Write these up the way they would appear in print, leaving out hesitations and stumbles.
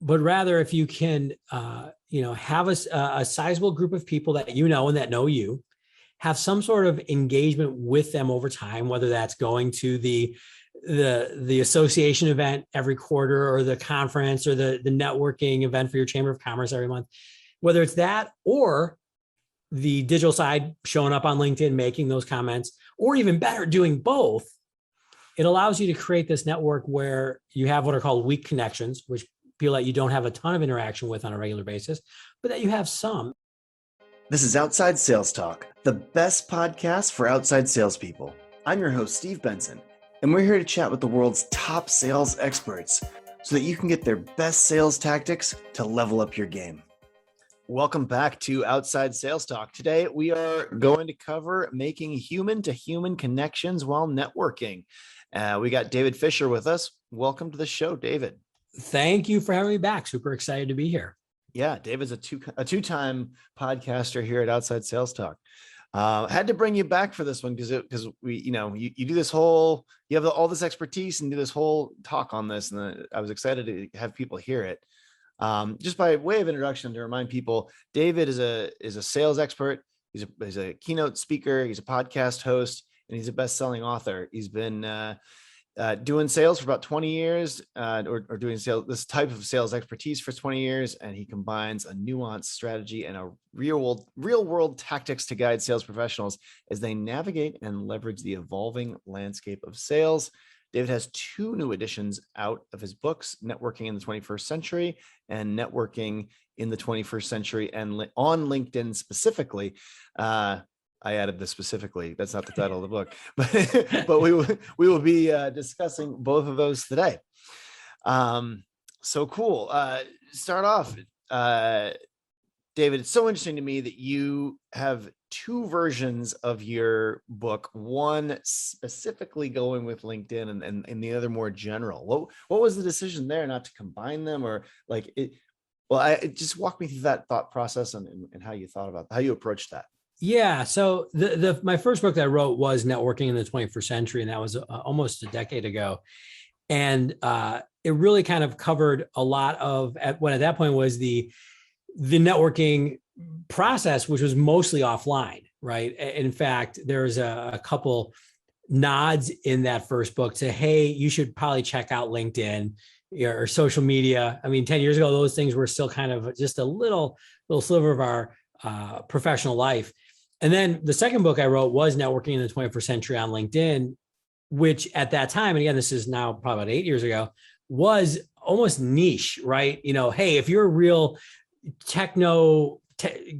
but rather if you can, have a sizable group of people that you know and that know you, have some sort of engagement with them over time, whether that's going to the association event every quarter or the conference or the networking event for your chamber of commerce every month, whether it's that or the digital side, showing up on LinkedIn, making those comments, or even better, doing both. It allows you to create this network where you have what are called weak connections, which people that you don't have a ton of interaction with on a regular basis, but that you have some. This is Outside Sales Talk, the best podcast for outside salespeople. I'm your host, Steve Benson, and we're here to chat with the world's top sales experts so that you can get their best sales tactics to level up your game. Welcome back to Outside Sales Talk. Today, we are going to cover making human-to-human connections while networking. We got David Fisher with us. Welcome to the show, David. Thank you for having me back. Super excited to be here. Yeah, David's a two-time podcaster here at Outside Sales Talk. Had to bring you back for this one because we, you do this whole, you have all this expertise and do this whole talk on this, and I was excited to have people hear it. Just by way of introduction, to remind people, David is a sales expert. He's a keynote speaker. He's a podcast host, and he's a best-selling author. He's been doing sales for about 20 years, or doing sales, this type of sales expertise for 20 years. And he combines a nuanced strategy and a real world tactics to guide sales professionals as they navigate and leverage the evolving landscape of sales. David has two new editions out of his books, Networking in the 21st Century and Networking in the 21st Century, and on LinkedIn specifically. I added this specifically. That's not the title of the book, but we will be discussing both of those today. So cool. Start off, David. It's so interesting to me that you have two versions of your book, one specifically going with LinkedIn and the other more general. What was the decision there not to combine them, or like it? Well, just walk me through that thought process and how you thought about how you approached that. Yeah. So my first book that I wrote was Networking in the 21st Century, and that was almost a decade ago. And it really kind of covered a lot of what at that point was the networking process, which was mostly offline, right? In fact, there's a couple nods in that first book to, hey, you should probably check out LinkedIn or social media. I mean, 10 years ago, those things were still kind of just a little sliver of our professional life. And then the second book I wrote was Networking in the 21st Century on LinkedIn, which at that time, and again, this is now probably about 8 years ago, was almost niche, right? Hey, if you're a real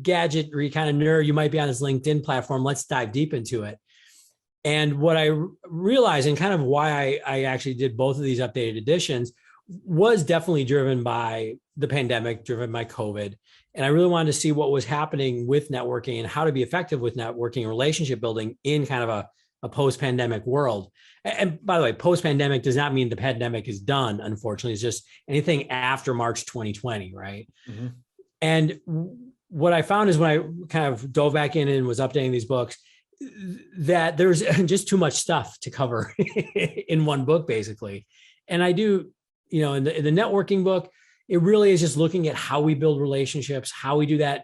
gadgetry kind of nerd, you might be on this LinkedIn platform. Let's dive deep into it. And what I realized, and kind of why I actually did both of these updated editions, was definitely driven by the pandemic, driven by COVID. And I really wanted to see what was happening with networking and how to be effective with networking and relationship building in kind of a post-pandemic world. And by the way, post-pandemic does not mean the pandemic is done, unfortunately. It's just anything after March 2020, right? Mm-hmm. And what I found is when I kind of dove back in and was updating these books, that there's just too much stuff to cover in one book, basically. And I do, in the networking book, it really is just looking at how we build relationships, how we do that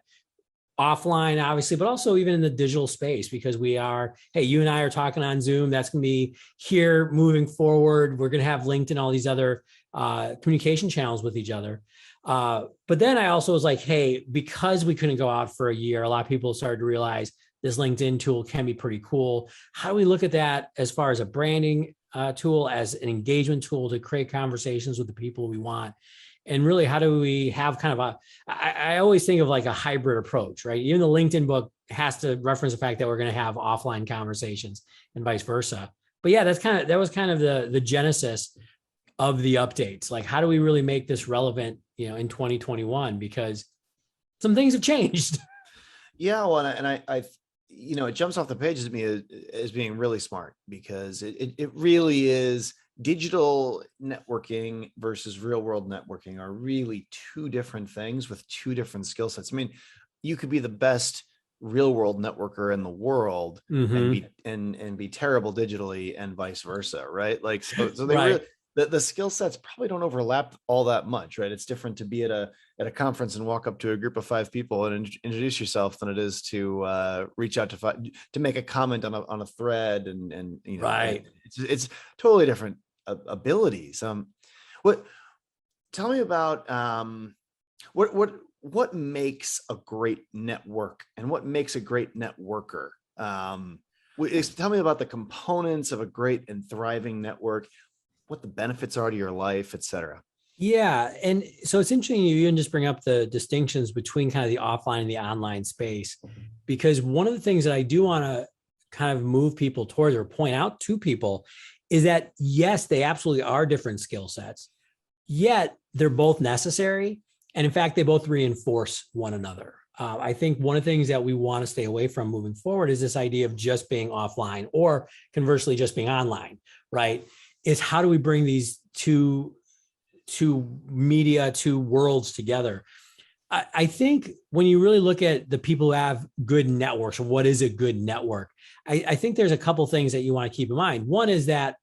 offline, obviously, but also even in the digital space, because hey, you and I are talking on Zoom. That's going to be here moving forward. We're going to have LinkedIn, all these other communication channels with each other. But then I also was like, hey, because we couldn't go out for a year, a lot of people started to realize this LinkedIn tool can be pretty cool. How do we look at that as far as a branding tool, as an engagement tool to create conversations with the people we want? And really, how do we have kind of I always think of like a hybrid approach, right? Even the LinkedIn book has to reference the fact that we're going to have offline conversations and vice versa. But yeah, that was kind of the genesis of the updates. Like, how do we really make this relevant, in 2021? Because some things have changed. Yeah, well, and I it jumps off the pages to me as being really smart, because it really is. Digital networking versus real world networking are really two different things with two different skill sets. I mean, you could be the best real world networker in the world, mm-hmm. and be terrible digitally, and vice versa, right? Like, so they right. the skill sets probably don't overlap all that much, right? It's different to be at a conference and walk up to a group of 5 people and introduce yourself than it is to reach out to make a comment on a thread, and Right. it's totally different abilities. What Tell me about what makes a great network and what makes a great networker. Tell me about the components of a great and thriving network, what the benefits are to your life, et cetera. Yeah. And so it's interesting you even just bring up the distinctions between kind of the offline and the online space, because one of the things that I do want to kind of move people towards or point out to people is that, yes, they absolutely are different skill sets, yet they're both necessary. And in fact, they both reinforce one another. I think one of the things that we want to stay away from moving forward is this idea of just being offline, or conversely, just being online, right? Is how do we bring these two media, two worlds together? I think when you really look at the people who have good networks, or what is a good network, I think there's a couple things that you want to keep in mind. One is that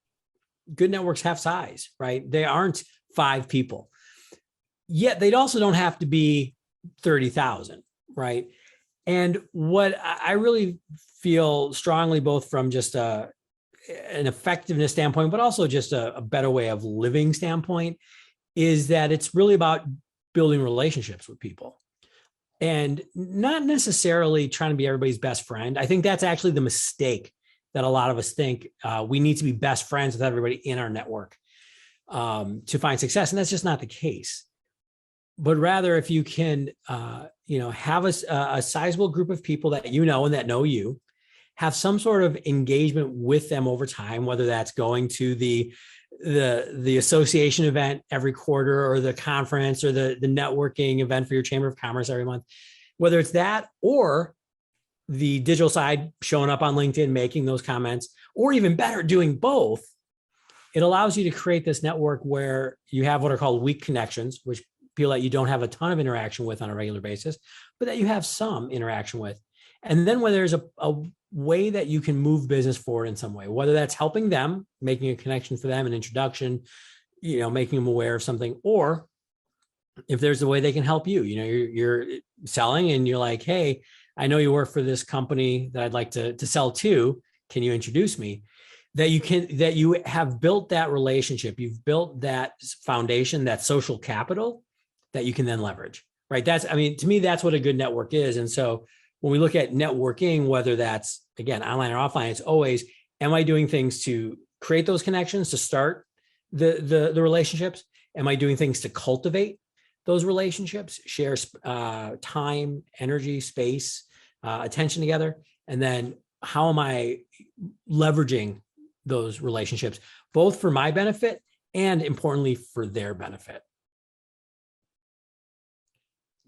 good networks have size, right? They aren't 5 people, yet they also don't have to be 30,000, right? And what I really feel strongly, both from just an effectiveness standpoint, but also just a better way of living standpoint, is that it's really about building relationships with people and not necessarily trying to be everybody's best friend. I think that's actually the mistake that a lot of us think. We need to be best friends with everybody in our network to find success. And that's just not the case. But rather, if you can, have a sizable group of people that you know and that know you, have some sort of engagement with them over time, whether that's going to the association event every quarter, or the conference, or the networking event for your chamber of commerce every month, whether it's that or the digital side, showing up on LinkedIn, making those comments, or even better, doing both. It allows you to create this network where you have what are called weak connections, which people that you don't have a ton of interaction with on a regular basis, but that you have some interaction with. And then when there's a way that you can move business forward in some way, whether that's helping them, making a connection for them, an introduction, making them aware of something, or if there's a way they can help you, you're selling and you're like, hey, I know you work for this company that I'd like to sell to. Can you introduce me? That you have built that relationship. You've built that foundation, that social capital that you can then leverage, right? To me, that's what a good network is. And so when we look at networking, whether that's, again, online or offline, it's always, am I doing things to create those connections, to start the relationships? Am I doing things to cultivate those relationships, share time, energy, space, attention together? And then how am I leveraging those relationships, both for my benefit and, importantly, for their benefit?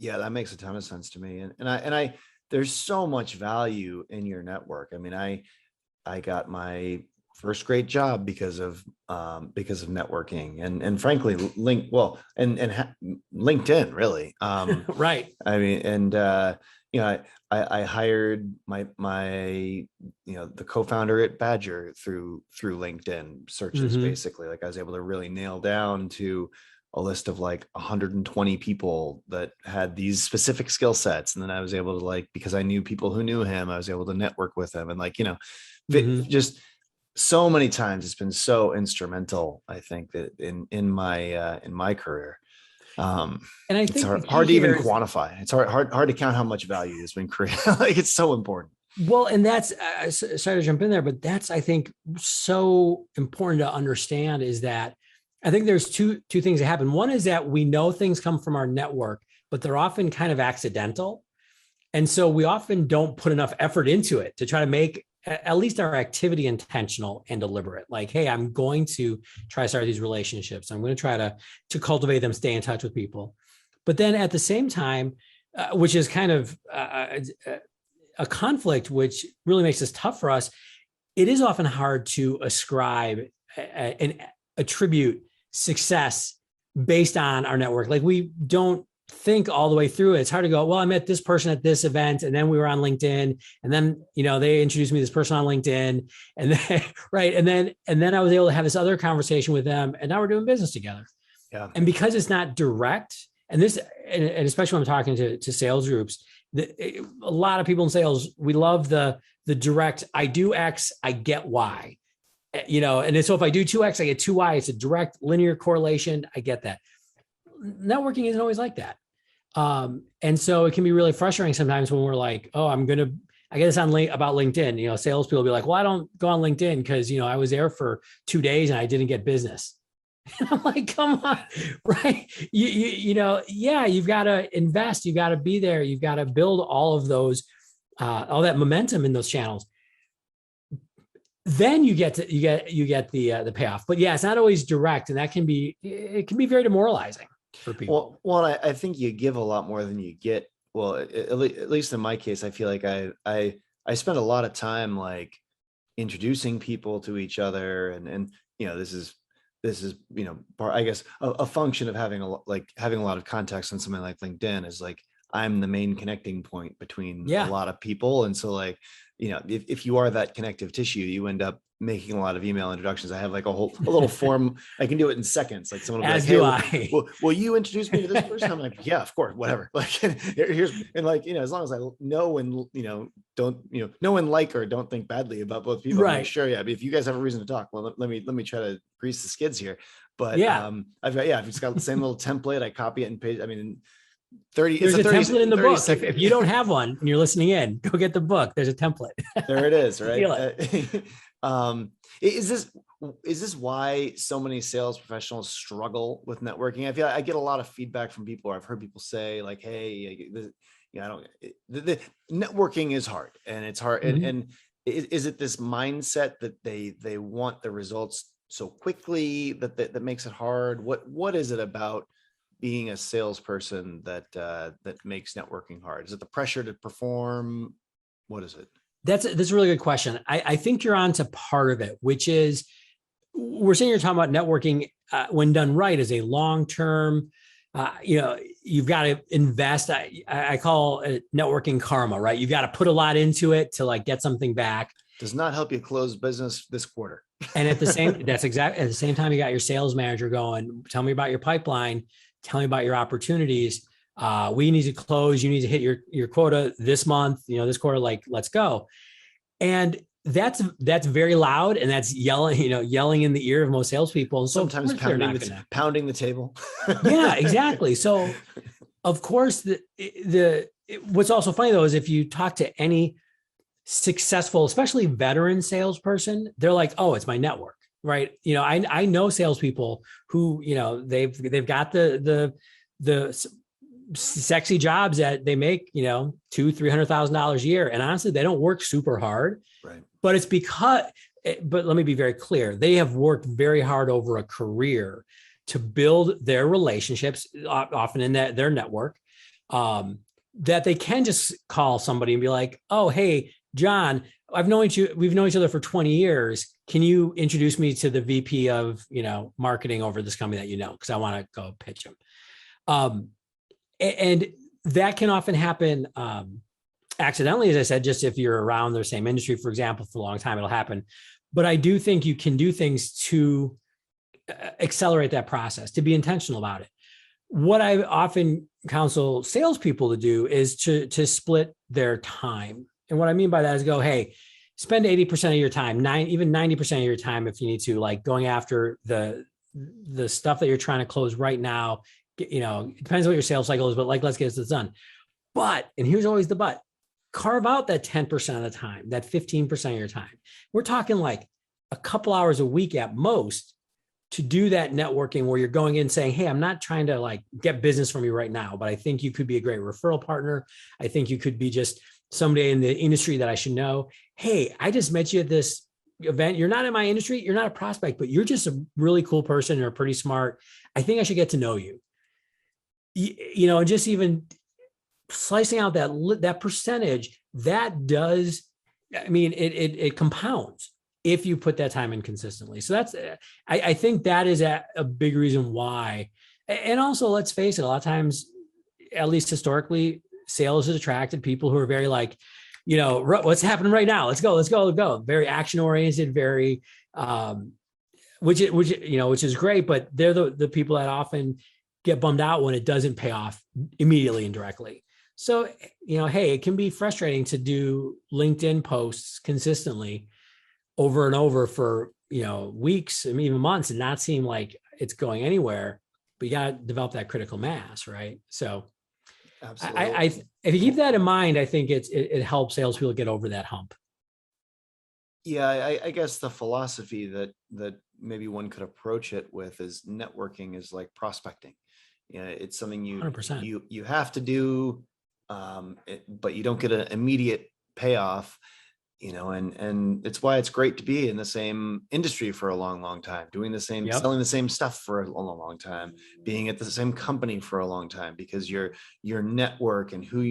Yeah, that makes a ton of sense to me. And I there's so much value in your network. I mean, I got my first great job because of networking and frankly, LinkedIn really. Right. I mean, and I hired my the co-founder at Badger through LinkedIn searches. Mm-hmm. Basically, like I was able to really nail down to a list of like 120 people that had these specific skill sets. And then I was able to, because I knew people who knew him, I was able to network with him. And mm-hmm. just so many times it's been so instrumental, I think, that in my career. And I think it's hard to even quantify. It's hard to count how much value has been created. It's so important. Well, and that's, sorry to jump in there, but that's, I think, so important to understand, is that I think there's two things that happen. One is that we know things come from our network, but they're often kind of accidental. And so we often don't put enough effort into it to try to make at least our activity intentional and deliberate. Like, hey, I'm going to try to start these relationships. I'm going to try to cultivate them, stay in touch with people. But then at the same time, which is kind of a conflict, which really makes this tough for us, it is often hard to ascribe and attribute success based on our network. Like, we don't think all the way through it. It's hard to go, well, I met this person at this event and then we were on LinkedIn and then, they introduced me to this person on LinkedIn and then, right. And then I was able to have this other conversation with them and now we're doing business together. Yeah. And because it's not direct and especially when I'm talking to sales groups, a lot of people in sales, we love the direct, I do X, I get Y, and so if I do 2X, I get 2Y, it's a direct linear correlation. I get that. Networking isn't always like that. And so it can be really frustrating sometimes when we're like, oh, I get this about LinkedIn, salespeople will be like, well, I don't go on LinkedIn because, I was there for 2 days and I didn't get business. And I'm like, come on, right? You've got to invest, you've got to be there. You've got to build all of those, all that momentum in those channels. Then you get the payoff, but yeah, it's not always direct. And it can be very demoralizing for people. Well, I think you give a lot more than you get. Well, at least in my case, I feel like I spend a lot of time like introducing people to each other, and this is I guess a function of having a lot of context on something like LinkedIn is like I'm the main connecting point between a lot of people, and so like if you are that connective tissue, you end up making a lot of email introductions. I have like a little form. I can do it in seconds. Like someone will be like, hey, will you introduce me to this person? I'm like, yeah, of course, whatever. Like here's, and like, as long as I know and, don't, know and like, or don't think badly about both people. Right. I'm like, sure. Yeah. But if you guys have a reason to talk, well, let me try to grease the skids here. But I've just got the same little template. I copy it and paste. I mean, 30. There's a template in the book. If you don't have one and you're listening in, go get the book. There's a template. There it is. Right. Is this why so many sales professionals struggle with networking? I feel like I get a lot of feedback from people, or I've heard people say like, hey, the networking is hard, and it's hard. Mm-hmm. And is it this mindset that they want the results so quickly that makes it hard? What is it about being a salesperson that makes networking hard? Is it the pressure to perform? What is it? That's a really good question. I think you're on to part of it, which is we're saying you're talking about networking when done right is a long-term, you've got to invest. I call it networking karma, right? You've got to put a lot into it to like get something back. Does not help you close business this quarter. And at the same time, you got your sales manager going, tell me about your pipeline. Tell me about your opportunities. We need to close. You need to hit your quota this month, this quarter, like, let's go. And that's very loud. And that's yelling in the ear of most salespeople. And so sometimes pounding the table. Yeah, exactly. So of course what's also funny though, is if you talk to any successful, especially veteran salesperson, they're like, oh, it's my network. Right. I know salespeople who, they've got the sexy jobs that they make, $200,000-$300,000 a year. And honestly, they don't work super hard, right? But it's but let me be very clear. They have worked very hard over a career to build their relationships, often in their network, that they can just call somebody and be like, oh, hey, John, we've known each other for 20 years. Can you introduce me to the VP of, marketing over this company that because I want to go pitch him. And that can often happen accidentally, as I said, just if you're around the same industry, for example, for a long time, it'll happen. But I do think you can do things to accelerate that process, to be intentional about it. What I often counsel salespeople to do is to split their time. And what I mean by that is go, hey, spend 80% of your time, even 90% of your time, if you need to, like going after the stuff that you're trying to close right now. It depends on what your sales cycle is, but like, let's get this done. But, and here's always the but, carve out that 10% of the time, that 15% of your time. We're talking like a couple hours a week at most to do that networking where you're going in saying, hey, I'm not trying to like get business from you right now, but I think you could be a great referral partner. I think you could be just somebody in the industry that I should know. Hey, I just met you at this event. You're not in my industry. You're not a prospect, but you're just a really cool person. You're pretty smart. I think I should get to know you. And just even slicing out that percentage, that does, it compounds if you put that time in consistently. So that's, I think that is a big reason why. And also, let's face it, a lot of times at least historically, sales has attracted people who are very like, what's happening right now? Let's go. Very action oriented, very, which is great, but they're the people that often get bummed out when it doesn't pay off immediately and directly. So, hey, it can be frustrating to do LinkedIn posts consistently over and over for, weeks and even months and not seem like it's going anywhere, but you got to develop that critical mass, right? So Absolutely. if you keep that in mind, I think it helps salespeople get over that hump. Yeah, I guess the philosophy that maybe one could approach it with is networking is like prospecting. It's something 100%. you have to do, but you don't get an immediate payoff. And it's why it's great to be in the same industry for a long time, doing the same, Yep. selling the same stuff for a long time, being at the same company for a long time, because your network and who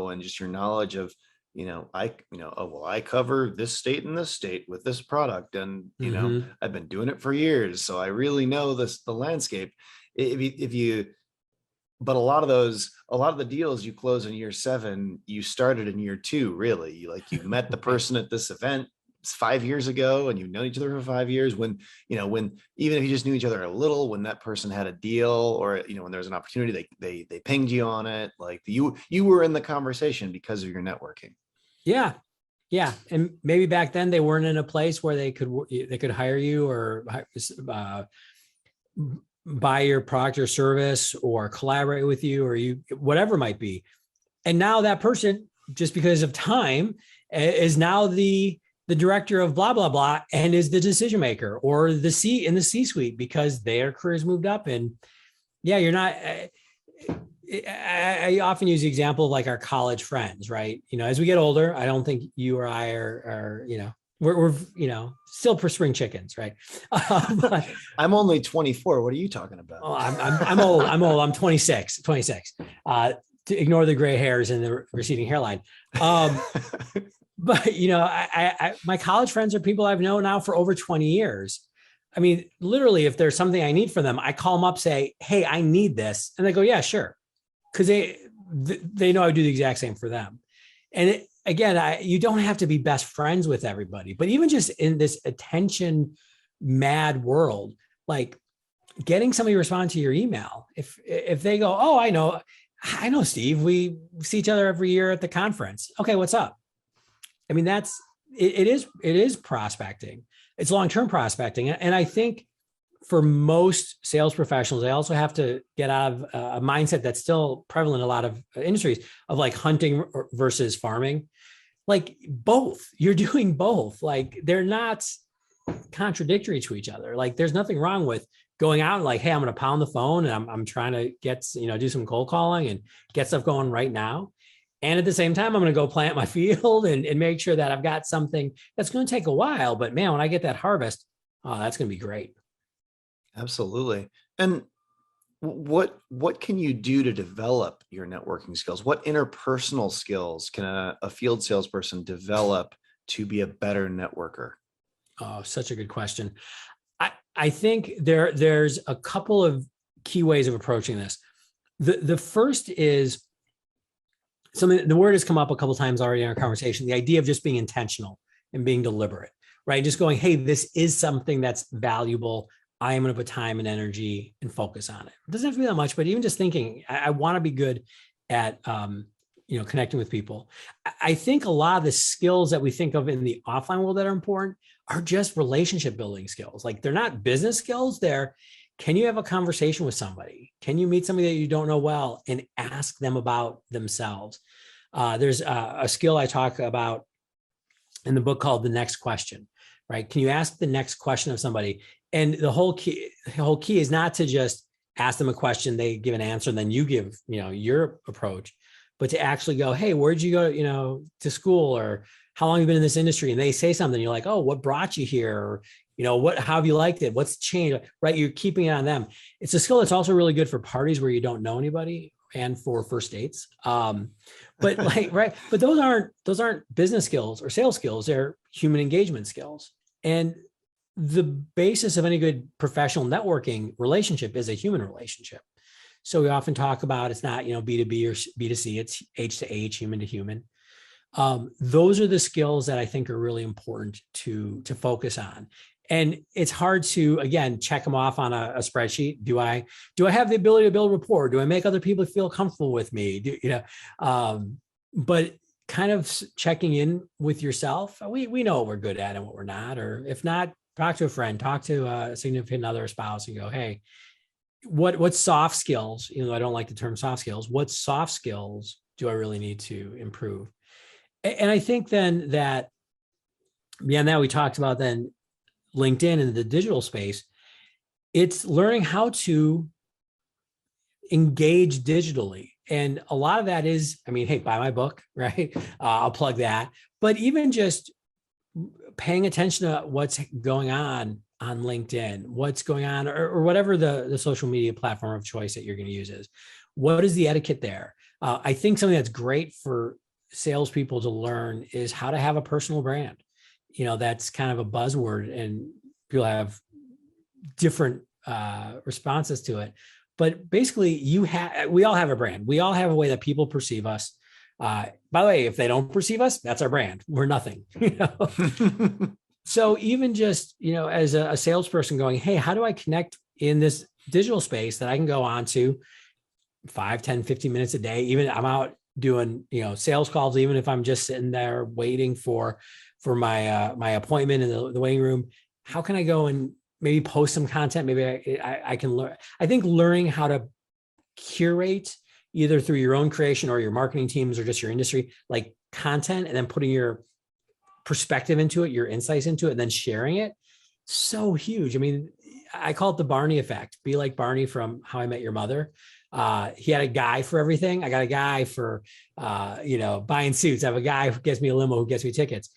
and just your knowledge of, I cover this state and this state with this product, and Mm-hmm. I've been doing it for years, so I really know the landscape. If you But a lot of the deals you close in year 7, you started in year 2, really. You met the person at this event 5 years ago, and you've known each other for 5 years, when even if you just knew each other a little, when that person had a deal, or when there was an opportunity, they pinged you on it. Like you were in the conversation because of your networking. Yeah. Yeah. And maybe back then they weren't in a place where they could hire you or buy your product or service or collaborate with you, or whatever it might be. And now that person, just because of time, is now the director of blah, blah, blah, and is the decision maker or the C-suite because their careers moved up. And yeah, you're not, I often use the example of like our college friends, right? As we get older, I don't think you or I are we're still for spring chickens, right? But, I'm only 24. What are you talking about? Oh, I'm old. I'm 26. To ignore the gray hairs and the receding hairline. But my college friends are people I've known now for over 20 years. I mean, literally, if there's something I need from them, I call them up, say, "Hey, I need this," and they go, "Yeah, sure," because they know I do the exact same for them. And again, you don't have to be best friends with everybody, but even just in this attention mad world, like getting somebody to respond to your email, if they go, "Oh, I know Steve, we see each other every year at the conference. Okay, what's up?" I mean, it is prospecting. It's long-term prospecting. And I think for most sales professionals, they also have to get out of a mindset that's still prevalent in a lot of industries of like hunting versus farming. Like both, you're doing both. Like they're not contradictory to each other. Like there's nothing wrong with going out and like, hey, I'm going to pound the phone and I'm trying to get, do some cold calling and get stuff going right now. And at the same time, I'm going to go plant my field and make sure that I've got something that's going to take a while. But man, when I get that harvest, oh, that's going to be great. Absolutely. And what can you do to develop your networking skills? What interpersonal skills can a field salesperson develop to be a better networker? Oh, such a good question. I think there's a couple of key ways of approaching this. The first is something, the word has come up a couple of times already in our conversation, the idea of just being intentional and being deliberate, right? Just going, hey, this is something that's valuable. I am going to put time and energy and focus on it. It doesn't have to be that much, but even just thinking, I want to be good at, connecting with people. I think a lot of the skills that we think of in the offline world that are important are just relationship building skills. Like they're not business skills. Can you have a conversation with somebody? Can you meet somebody that you don't know well and ask them about themselves? There's a skill I talk about in the book called The Next Question, right? Can you ask the next question of somebody? And the whole key is not to just ask them a question, they give an answer, and then you give, your approach, but to actually go, hey, where'd you go, to school, or how long have you been in this industry? And they say something, you're like, oh, what brought you here? Or, how have you liked it? What's changed, right? You're keeping it on them. It's a skill that's also really good for parties where you don't know anybody and for first dates. But like, right. But those aren't business skills or sales skills. They're human engagement skills. And the basis of any good professional networking relationship is a human relationship. So we often talk about it's not, B2B or B2C, it's H to H, human to human. Those are the skills that I think are really important to focus on. And it's hard to, again, check them off on a spreadsheet. Do I have the ability to build rapport? Do I make other people feel comfortable with me? But kind of checking in with yourself. We know what we're good at and what we're not, or if not, talk to a friend, talk to a significant other, spouse, and go, hey, what soft skills, even though I don't like the term soft skills, what soft skills do I really need to improve? And I think then that beyond that, we talked about then LinkedIn and the digital space. It's learning how to engage digitally. And a lot of that is, hey, buy my book, right? I'll plug that. But even just paying attention to what's going on LinkedIn, what's going on, or whatever the social media platform of choice that you're going to use is. What is the etiquette there? I think something that's great for salespeople to learn is how to have a personal brand. That's kind of a buzzword and people have different responses to it. But basically we all have a brand. We all have a way that people perceive us. By the way, if they don't perceive us, that's our brand. We're nothing. So even just, as a salesperson going, hey, how do I connect in this digital space that I can go on to 5, 10, 15 minutes a day? Even I'm out doing, sales calls, even if I'm just sitting there waiting for my appointment in the waiting room. How can I go and maybe post some content? Maybe I can learn. I think learning how to curate either through your own creation or your marketing teams or just your industry, like content, and then putting your perspective into it, your insights into it, and then sharing it. So huge. I call it the Barney effect. Be like Barney from How I Met Your Mother. He had a guy for everything. I got a guy for, buying suits. I have a guy who gets me a limo, who gets me tickets.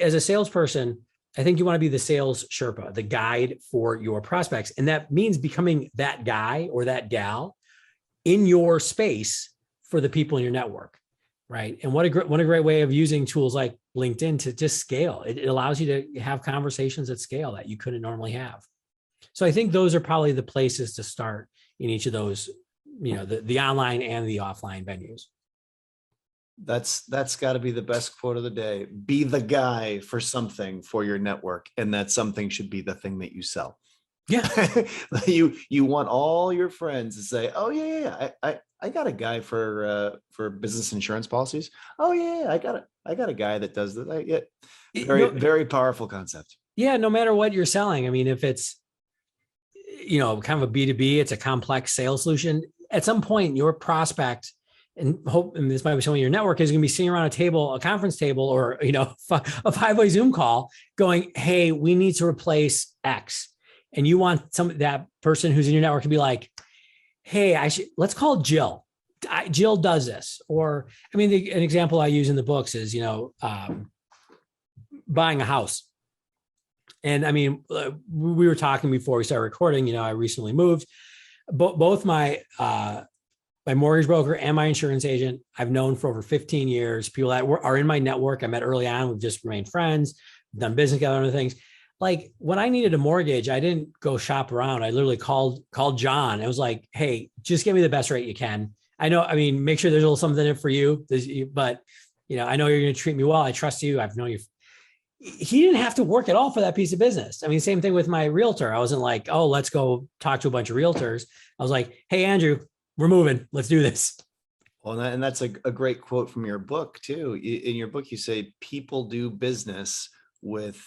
As a salesperson, I think you want to be the sales Sherpa, the guide for your prospects. And that means becoming that guy or that gal in your space for the people in your network, right? And what a great way of using tools like LinkedIn to just scale. It allows you to have conversations at scale that you couldn't normally have. So I think those are probably the places to start in each of those, the online and the offline venues. That's got to be the best quote of the day. Be the guy for something for your network, and that something should be the thing that you sell. Yeah. You want all your friends to say, oh yeah, I got a guy for business insurance policies. Oh yeah, I got a guy that does that. Very powerful concept. Yeah, no matter what you're selling. If it's kind of a B2B, it's a complex sales solution. At some point, your prospect, and this might be someone in your network, is going to be sitting around a conference table, or a 5-way Zoom call, going, "Hey, we need to replace X," and you want that person who's in your network to be like, "Hey, let's call Jill. Jill does this." Or, an example I use in the books is, buying a house. And we were talking before we started recording. I recently moved. Both my mortgage broker and my insurance agent I've known for over 15 years. People that are in my network I met early on. We've just remained friends, done business together, other things. Like when I needed a mortgage, I didn't go shop around. I literally called John. It was like, hey, just give me the best rate you can. I know, make sure there's a little something in it for you, but I know you're going to treat me well. I trust you. I've known you. He didn't have to work at all for that piece of business. Same thing with my realtor. I wasn't like, oh, let's go talk to a bunch of realtors. I was like, hey, Andrew, we're moving. Let's do this. Well, and that's a great quote from your book too. In your book, you say people do business with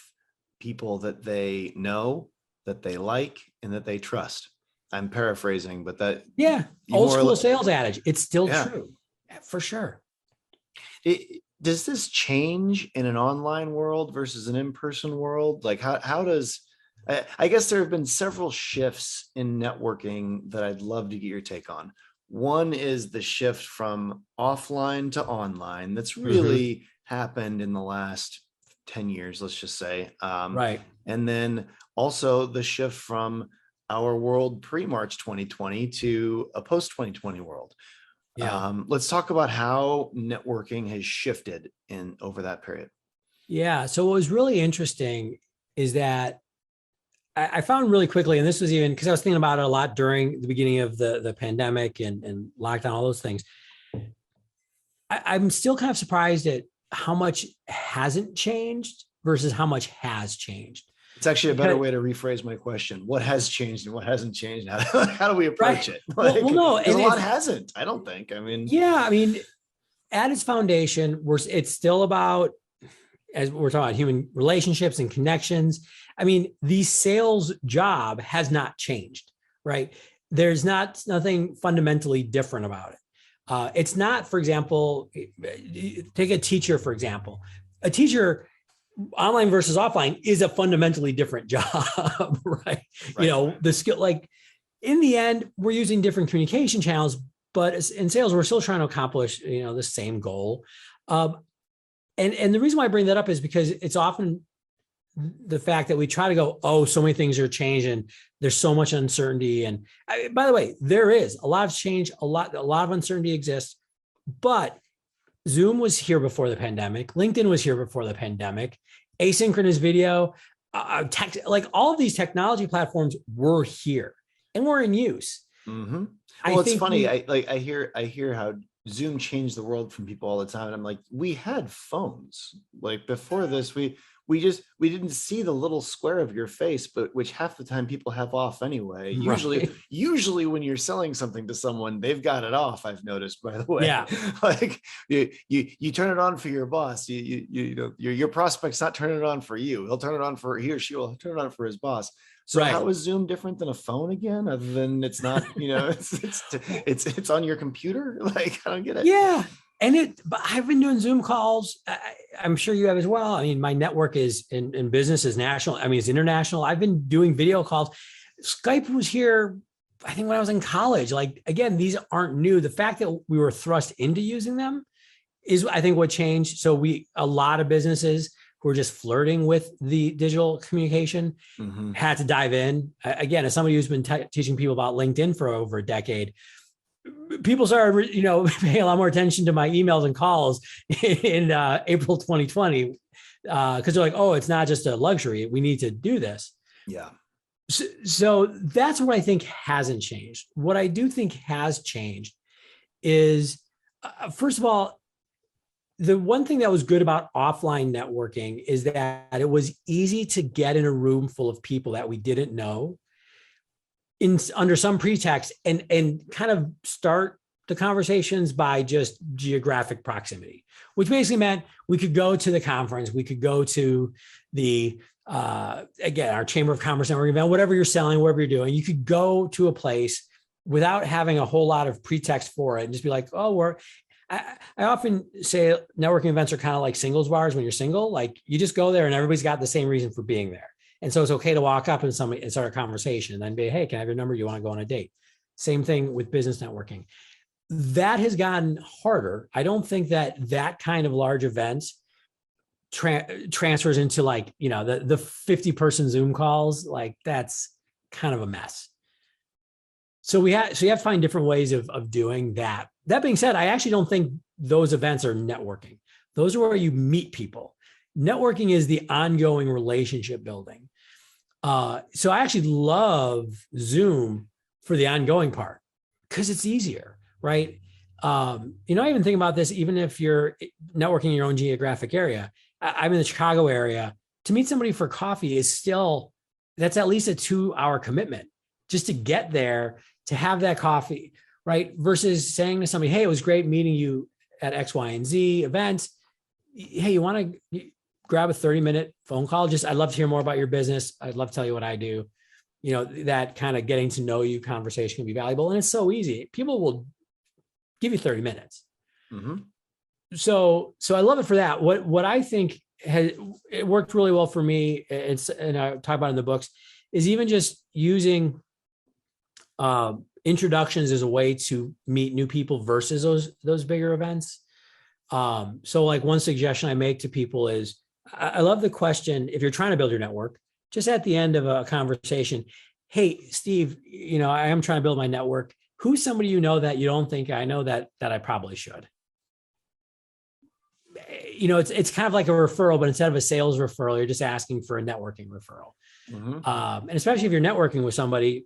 people that they know, that they like, and that they trust. I'm paraphrasing, but that old school sales adage. It's still true, for sure. Does this change in an online world versus an in-person world? Like how does, I guess there have been several shifts in networking that I'd love to get your take on. One is the shift from offline to online that's really happened in the last 10 years, let's just say. Right. And then also the shift from our world pre-March 2020 to a post-2020 world. Yeah. Let's talk about how networking has shifted over that period. Yeah. So what was really interesting is that I found really quickly, and this was even because I was thinking about it a lot during the beginning of the pandemic and lockdown, all those things. I'm still kind of surprised at how much hasn't changed versus how much has changed. It's actually a better Because, way to rephrase my question. What has changed and what hasn't changed? How do we approach right. it? Like, Well, no, because a and lot hasn't, I don't think. I mean, yeah, I mean, at its foundation, it's still about, as we're talking about, human relationships and connections. I mean, the sales job has not changed, right? There's nothing fundamentally different about it. It's not, for example, take a teacher, for example. A teacher, online versus offline, is a fundamentally different job, right? You right. know, the skill, like in the end, we're using different communication channels, but in sales, we're still trying to accomplish, you know, the same goal. And the reason why I bring that up is because it's often the fact that we try to go, oh, so many things are changing. There's so much uncertainty. And by the way, there is a lot of change, a lot of uncertainty exists, but Zoom was here before the pandemic. LinkedIn was here before the pandemic. Asynchronous video, text, like all of these technology platforms were here and were in use. Mm-hmm. Well, it's funny. I hear how Zoom changed the world from people all the time. And I'm like, we had phones. Like before this, we didn't see the little square of your face, but which half the time people have off anyway. Right. Usually when you're selling something to someone, they've got it off. I've noticed, by the way. Yeah. Like you turn it on for your boss. You know, your prospect's not turning it on for you. He'll turn it on for, he or she will turn it on for his boss. So Right. how is Zoom different than a phone again? Other than it's not, you know, it's on your computer. Like, I don't get it. Yeah. But I've been doing Zoom calls. I'm sure you have as well. I mean, my network is in business is national. I mean, it's international. I've been doing video calls. Skype was here, I think, when I was in college. Like, again, these aren't new. The fact that we were thrust into using them is, I think, what changed. So a lot of businesses who are just flirting with the digital communication had to dive in. Again, as somebody who's been teaching people about LinkedIn for over a decade, people started, you know, paying a lot more attention to my emails and calls in April 2020 because they're like, oh, it's not just a luxury. We need to do this. Yeah. So that's what I think hasn't changed. What I do think has changed is, first of all, the one thing that was good about offline networking is that it was easy to get in a room full of people that we didn't know under some pretext and kind of start the conversations by just geographic proximity, which basically meant we could go to the conference, we could go to the again, our Chamber of Commerce networking event, whatever you're selling, whatever you're doing, you could go to a place without having a whole lot of pretext for it and just be like, oh, I often say networking events are kind of like singles bars when you're single. Like you just go there and everybody's got the same reason for being there. And so it's okay to walk up and somebody and start a conversation and then be, hey, can I have your number? You want to go on a date? Same thing with business networking. That has gotten harder. I don't think that kind of large events transfers into, like, you know, the 50-person Zoom calls. Like that's kind of a mess. So you have to find different ways of doing that. That being said, I actually don't think those events are networking. Those are where you meet people. Networking is the ongoing relationship building. So I actually love Zoom for the ongoing part because it's easier, right? You know, I even think about this, even if you're networking in your own geographic area. I'm in the Chicago area. To meet somebody for coffee is still, that's at least a 2-hour commitment just to get there, to have that coffee, right? Versus saying to somebody, hey, it was great meeting you at X, Y, and Z event. Hey, you want to grab a 30-minute phone call? I'd love to hear more about your business. I'd love to tell you what I do. You know, that kind of getting to know you conversation can be valuable. And it's so easy. People will give you 30 minutes. So I love it for that. What I think it worked really well for me, and I talk about it in the books, is even just using introductions as a way to meet new people versus those bigger events. So like one suggestion I make to people is, I love the question, if you're trying to build your network, just at the end of a conversation, hey, Steve, you know, I am trying to build my network. Who's somebody you know that you don't think I know that I probably should? You know, it's kind of like a referral, but instead of a sales referral, you're just asking for a networking referral. Mhm. And especially if you're networking with somebody,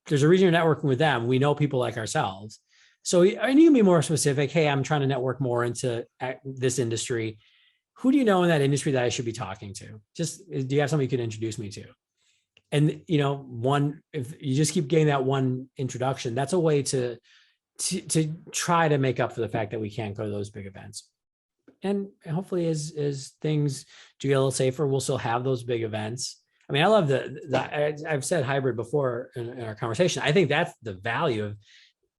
there's a reason you're networking with them. We know people like ourselves. So, and you can be more specific. Hey, I'm trying to network more into this industry. Who do you know in that industry that I should be talking to? Just, do you have somebody you could introduce me to? And, if you just keep getting that one introduction, that's a way to try to make up for the fact that we can't go to those big events. And hopefully as things do get a little safer, we'll still have those big events. I mean, I love I've said hybrid before in our conversation. I think that's the value of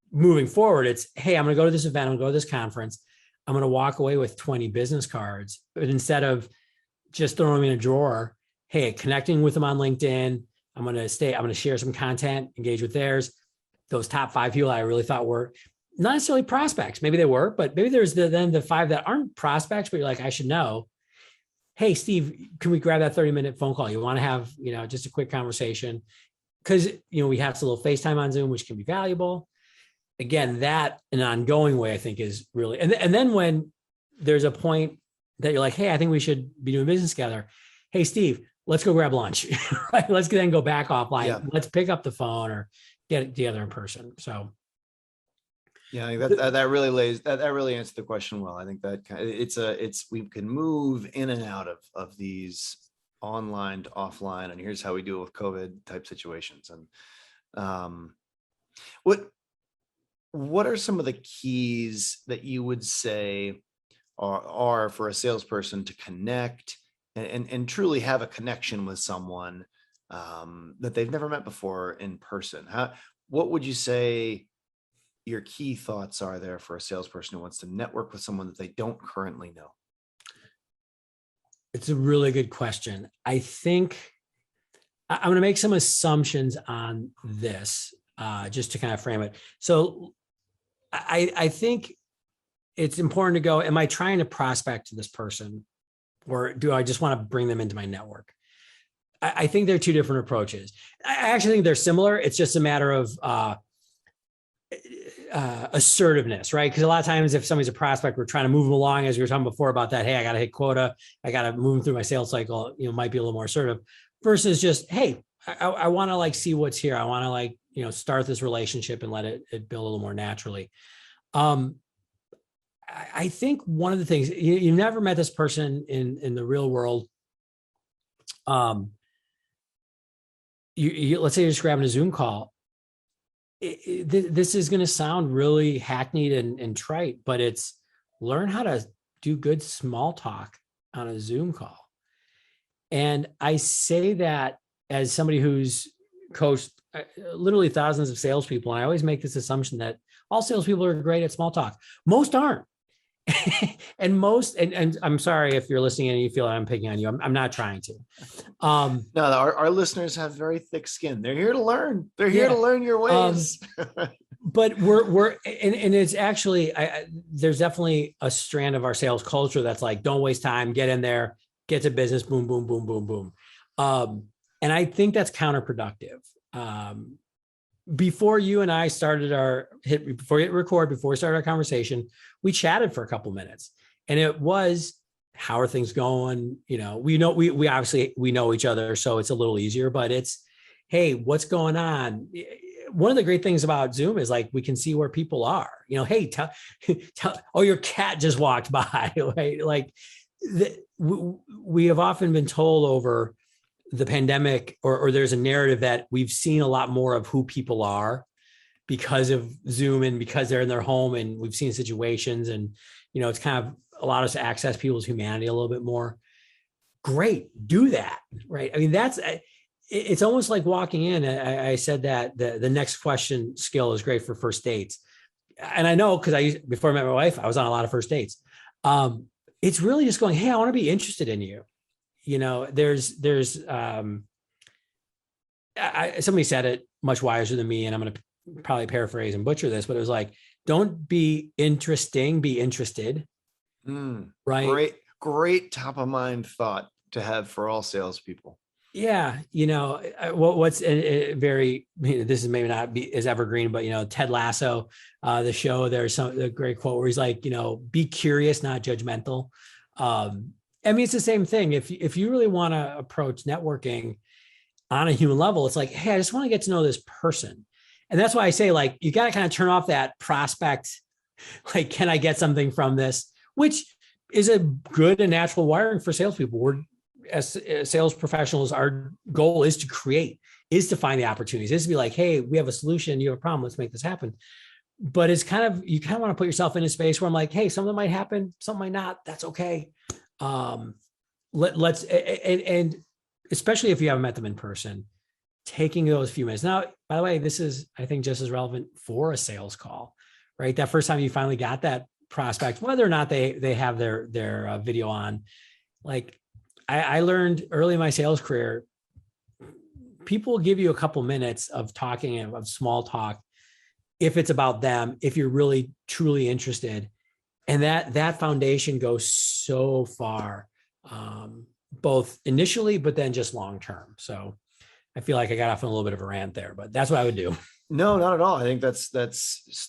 moving forward. It's, hey, I'm going to go to this event. I'm going to go to this conference. I'm going to walk away with 20 business cards. But instead of just throwing them in a drawer, hey, connecting with them on LinkedIn, I'm going to share some content, engage with theirs. Those top 5 people I really thought were not necessarily prospects. Maybe they were, but maybe there's then the 5 that aren't prospects, but you're like, I should know. Hey, Steve, can we grab that 30-minute phone call? You want to have, just a quick conversation? Because, we have a little FaceTime on Zoom, which can be valuable. Again, that in an ongoing way, I think is really, and then when there's a point that you're like, hey, I think we should be doing business together. Hey, Steve, let's go grab lunch. Right? Let's then go back offline. Yeah. Let's pick up the phone or get it together in person. So. Yeah, I think that really answered the question well. I think that we can move in and out of these online to offline, and here's how we deal with COVID type situations. And what are some of the keys that you would say are for a salesperson to connect and truly have a connection with someone that they've never met before in person? What would you say your key thoughts are there for a salesperson who wants to network with someone that they don't currently know? It's a really good question. I think I'm going to make some assumptions on this just to kind of frame it. So I think it's important to go, am I trying to prospect to this person, or do I just want to bring them into my network? I think they're 2 different approaches. I actually think they're similar. It's just a matter of assertiveness, right? Because a lot of times if somebody's a prospect, we're trying to move them along, as we were talking before about that. Hey, I got to hit quota. I got to move them through my sales cycle, might be a little more assertive versus just, hey, I want to see what's here. I want to start this relationship and let it build a little more naturally. I think one of the things, you've never met this person in the real world. Let's say you're just grabbing a Zoom call. This is going to sound really hackneyed and trite, but it's learn how to do good small talk on a Zoom call. And I say that as somebody who's coached literally thousands of salespeople. And I always make this assumption that all salespeople are great at small talk. Most aren't. and I'm sorry if you're listening and you feel like I'm picking on you. I'm not trying to. No, our listeners have very thick skin. They're here to learn. They're here to learn your ways. But and it's actually, there's definitely a strand of our sales culture that's like, don't waste time, get in there, get to business, boom, boom, boom, boom, boom. And I think that's counterproductive. Before you and I started before we started our conversation, we chatted for a couple minutes, and it was, how are things going? We obviously know each other, so it's a little easier, but it's, hey, what's going on? One of the great things about Zoom is we can see where people are, hey, tell, oh, your cat just walked by, right? We have often been told over the pandemic, or there's a narrative that we've seen a lot more of who people are because of Zoom and because they're in their home, and we've seen situations, and it's kind of allowed us to access people's humanity a little bit more. Great, do that, right? I mean, it's almost like walking in. I said that the next question skill is great for first dates, and I know because before I met my wife, I was on a lot of first dates. It's really just going, hey, I want to be interested in you. Somebody said it much wiser than me, and I'm going to probably paraphrase and butcher this, but it was like, don't be interesting, be interested. Right. Great top of mind thought to have for all salespeople. Yeah. What's very, this is maybe not as evergreen, but Ted Lasso, the show, there's a great quote where he's like, be curious, not judgmental. I mean, it's the same thing. If you really want to approach networking, on a human level, it's like, hey, I just want to get to know this person. And that's why I say, like, you got to kind of turn off that prospect, like, can I get something from this? Which is a good and natural wiring for salespeople. We're, as sales professionals, our goal is to create, is to find the opportunities, is to be like, hey, we have a solution, you have a problem, let's make this happen. But it's kind of, you kind of want to put yourself in a space where I'm like, hey, something might happen, something might not. That's okay. Let's and especially if you haven't met them in person, taking those few minutes. Now, by the way, this is, I think, just as relevant for a sales call, right? That first time you finally got that prospect, whether or not they have their video on. Like, I learned early in my sales career, people will give you a couple minutes of talking, of small talk, if it's about them, if you're really truly interested. And that foundation goes so far, both initially, but then just long term. So I feel like I got off on a little bit of a rant there, but that's what I would do. No, not at all. I think that's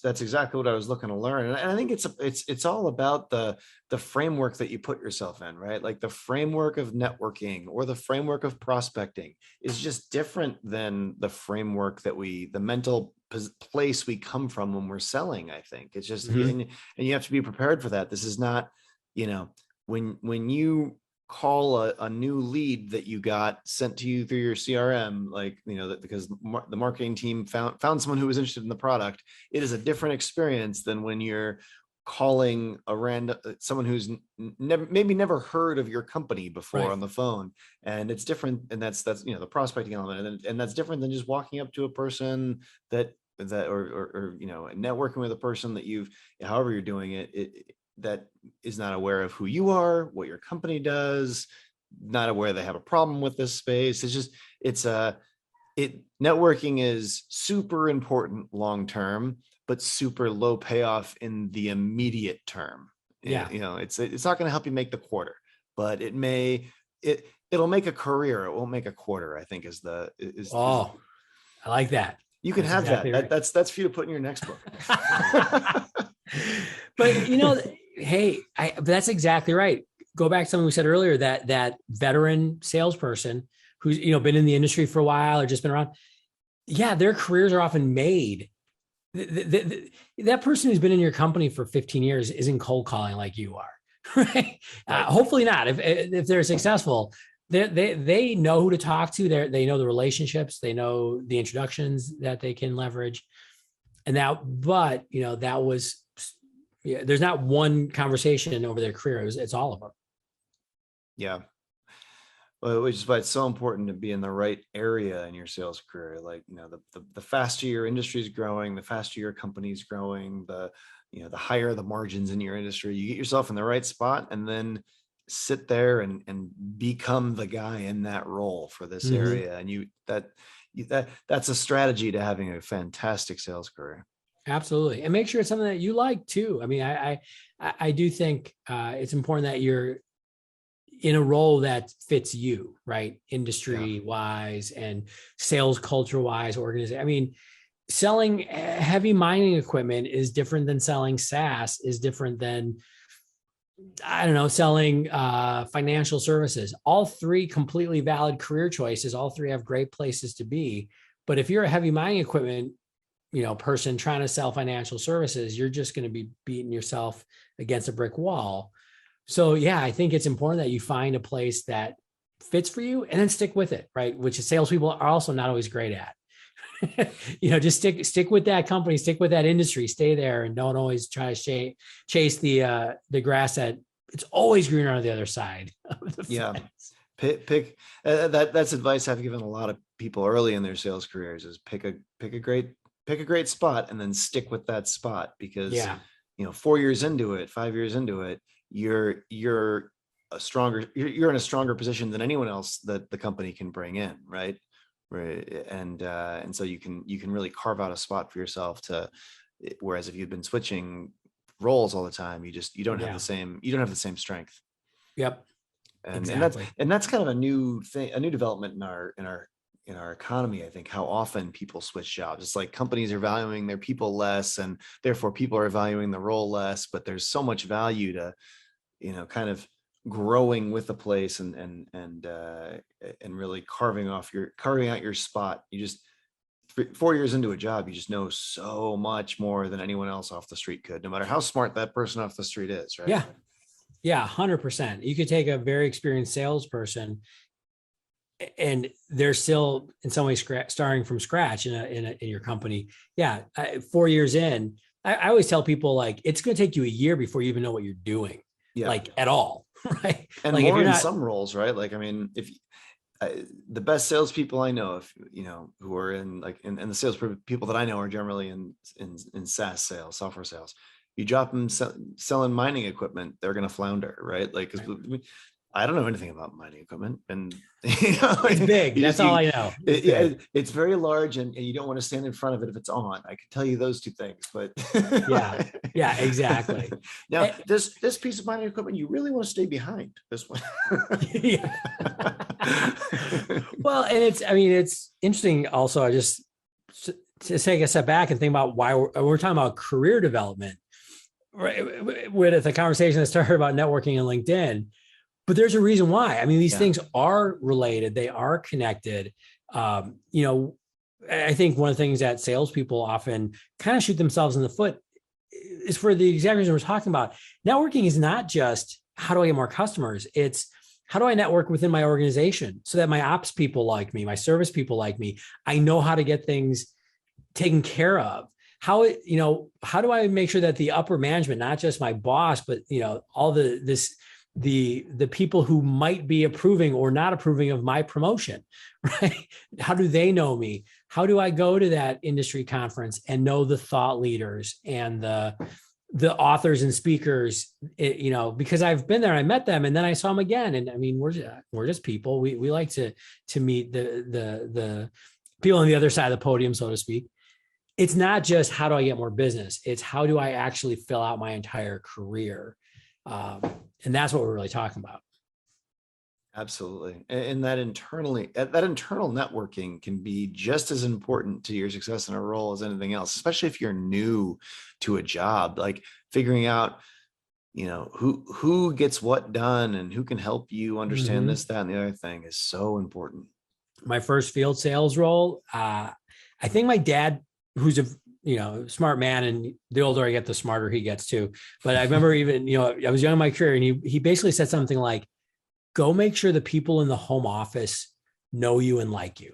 exactly what I was looking to learn. And I think it's all about the framework that you put yourself in, right? Like the framework of networking or the framework of prospecting is just different than the framework that the mental place we come from when we're selling. I think it's just, and you have to be prepared for that. This is not, when you call a new lead that you got sent to you through your CRM, like, that because the marketing team found someone who was interested in the product, it is a different experience than when you're calling a random someone who's maybe never heard of your company before on the phone. And it's different. And that's the prospecting element. And that's different than just walking up to a person or networking with a person that however you're doing it, that is not aware of who you are, what your company does, not aware they have a problem with this space. Networking is super important long-term, but super low payoff in the immediate term. Yeah. It's not going to help you make the quarter, but it'll make a career. It won't make a quarter, I think I like that. You can have exactly that. Right. That's for you to put in your next book. But hey, that's exactly right. Go back to something we said earlier, that veteran salesperson who's, been in the industry for a while or just been around. Yeah, their careers are often made. That person who's been in your company for 15 years isn't cold calling like you are, right? Hopefully not. If they're successful, they know who to talk to. They know the relationships. They know the introductions that they can leverage. And that was. Yeah, there's not one conversation over their career. It's all of them. Yeah. Well, which is why it's so important to be in the right area in your sales career. Like, the faster your industry is growing, the faster your company's growing, the higher the margins in your industry. You get yourself in the right spot and then sit there and become the guy in that role for this area. And that's a strategy to having a fantastic sales career. Absolutely. And make sure it's something that you like too. I mean, I do think it's important that you're in a role that fits you, right? Industry wise and sales culture wise, organization. I mean, selling heavy mining equipment is different than selling SaaS, is different than, selling financial services. All three completely valid career choices. All three have great places to be. But if you're a heavy mining equipment person trying to sell financial services, you're just going to be beating yourself against a brick wall. So yeah, I think it's important that you find a place that fits for you and then stick with it, right? Which salespeople are also not always great at. Just stick with that company, stick with that industry, stay there, and don't always try to chase the grass that it's always greener on the other side of the fence. Pick that's advice I've given a lot of people early in their sales careers is pick a great spot and then stick with that spot, because 4 years into it, 5 years into it, you're in a stronger position than anyone else that the company can bring in, right? And so you can really carve out a spot for yourself whereas if you've been switching roles all the time, you don't have the same strength. Yep. And that's kind of a new thing, a new development in our economy. I think how often people switch jobs. It's like companies are valuing their people less, and therefore people are valuing the role less. But there's so much value to, kind of growing with the place and really carving out your spot. You just 4 years into a job, you just know so much more than anyone else off the street could, no matter how smart that person off the street is, right? Yeah. Yeah. 100%. You could take a very experienced salesperson and they're still in some ways starting from scratch in your company. Yeah. 4 years in, I always tell people, like, it's going to take you a year before you even know what you're doing, like, at all. Right. And like, more in some roles, right? Like, I mean, the best salespeople I know, if you know, who are in like, and the sales people that I know are generally in SaaS sales, software sales. You drop them selling mining equipment, they're going to flounder, right? Like, because I don't know anything about mining equipment, and it's big. That's all I know. It's very large, and you don't want to stand in front of it if it's on. I can tell you those two things, but yeah, exactly. Now, this piece of mining equipment, you really want to stay behind this one. Yeah. Well, and it's interesting. Also, I just to take a step back and think about why we're talking about career development, right? With the conversation that started about networking and LinkedIn. But there's a reason why. I mean, these things are related. They are connected. I think one of the things that salespeople often kind of shoot themselves in the foot is for the exact reason we're talking about. Networking is not just how do I get more customers? It's how do I network within my organization so that my ops people like me, my service people like me. I know how to get things taken care of. How do I make sure that the upper management, not just my boss, but all the people who might be approving or not approving of my promotion, right? How do they know me? How do I go to that industry conference and know the thought leaders and the authors and speakers, because I've been there, I met them, and then I saw them again. And I mean, we're just people. We like to meet the people on the other side of the podium, so to speak. It's not just how do I get more business? It's how do I actually fill out my entire career? And that's what we're really talking about. Absolutely. And that internal networking can be just as important to your success in a role as anything else, especially if you're new to a job. Like, figuring out, who gets what done and who can help you understand this, that, and the other thing is so important. My first field sales role, I think my dad, who's a smart man, and the older I get, the smarter he gets too. But I remember even, I was young in my career, and he basically said something like, go make sure the people in the home office know you and like you.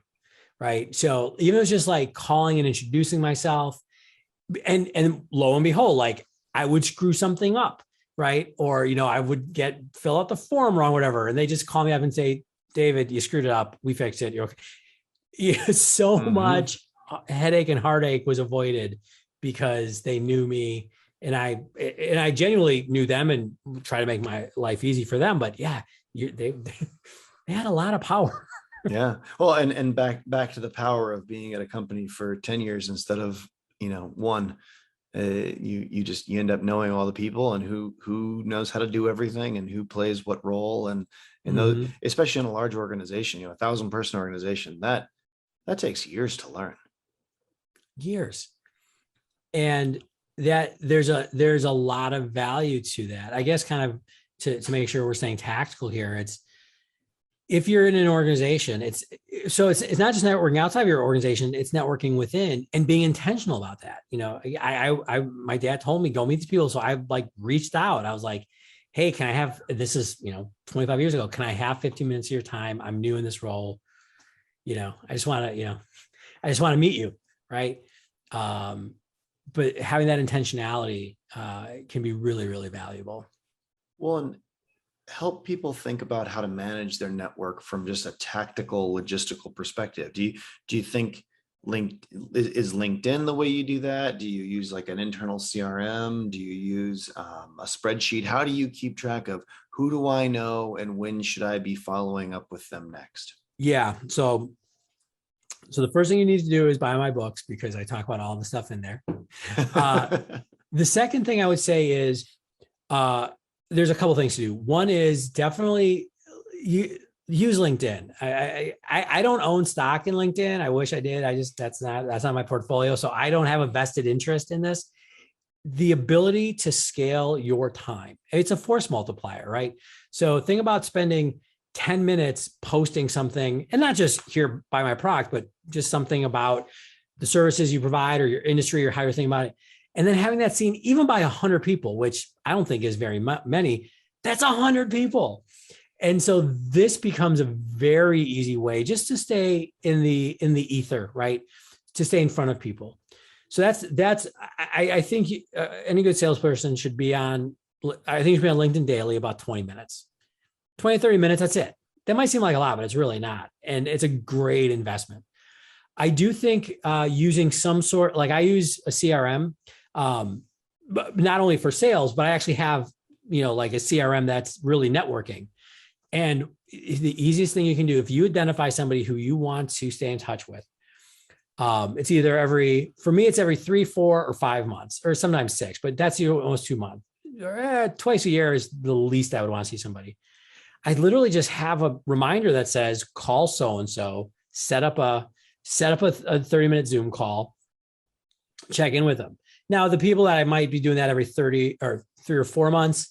Right. So even it was just like calling and introducing myself, and lo and behold, like, I would screw something up. Right. Or, I would fill out the form wrong, whatever. And they just call me up and say, David, you screwed it up. We fixed it. You're okay. Yeah, so much headache and heartache was avoided because they knew me, and I genuinely knew them and try to make my life easy for them. But yeah, they had a lot of power. Yeah. Well, and back to the power of being at a company for 10 years instead of, one. You end up knowing all the people and who knows how to do everything and who plays what role, and those, especially in a large organization, 1,000-person organization, that takes years to learn. Years. And that there's a lot of value to that. I guess kind of to make sure we're staying tactical here. It's, if you're in an organization, it's not just networking outside of your organization, it's networking within and being intentional about that. My dad told me, go meet these people. So I reached out. I was like, hey, can I have, this is, 25 years ago, can I have 15 minutes of your time? I'm new in this role. I just want to meet you. Right. But having that intentionality can be really, really valuable. Well, and help people think about how to manage their network from just a tactical, logistical perspective. Do you think is LinkedIn the way you do that? Do you use like an internal CRM? Do you use a spreadsheet? How do you keep track of who do I know and when should I be following up with them next? Yeah. So the first thing you need to do is buy my books, because I talk about all the stuff in there. The second thing I would say is there's a couple of things to do. One is definitely use LinkedIn. I don't own stock in LinkedIn. I wish I did. That's not my portfolio. So I don't have a vested interest in this. the ability to scale your time. It's a force multiplier, right? So think about spending 10 minutes posting something, and not just here buy my product, but just something about the services you provide or your industry or how you're thinking about it. And then having that seen even by 100 people, which I don't think is very many, that's 100 people. And so this becomes a very easy way just to stay in the ether, right? To stay in front of people. So I think any good salesperson should be on, I think you should be on LinkedIn daily about 20 minutes, 20, 30 minutes. That's it. That might seem like a lot, but it's really not. And it's a great investment. I do think using some sort, like I use a CRM, but not only for sales, but I actually have, like a CRM that's really networking. And the easiest thing you can do, if you identify somebody who you want to stay in touch with, it's either for me, it's every 3, 4, or 5 months, or sometimes 6, but that's almost 2 months. Twice a year is the least I would want to see somebody. I literally just have a reminder that says, call so-and-so, set up a 30-minute Zoom call, check in with them. Now, the people that I might be doing that every 30 or 3 or 4 months,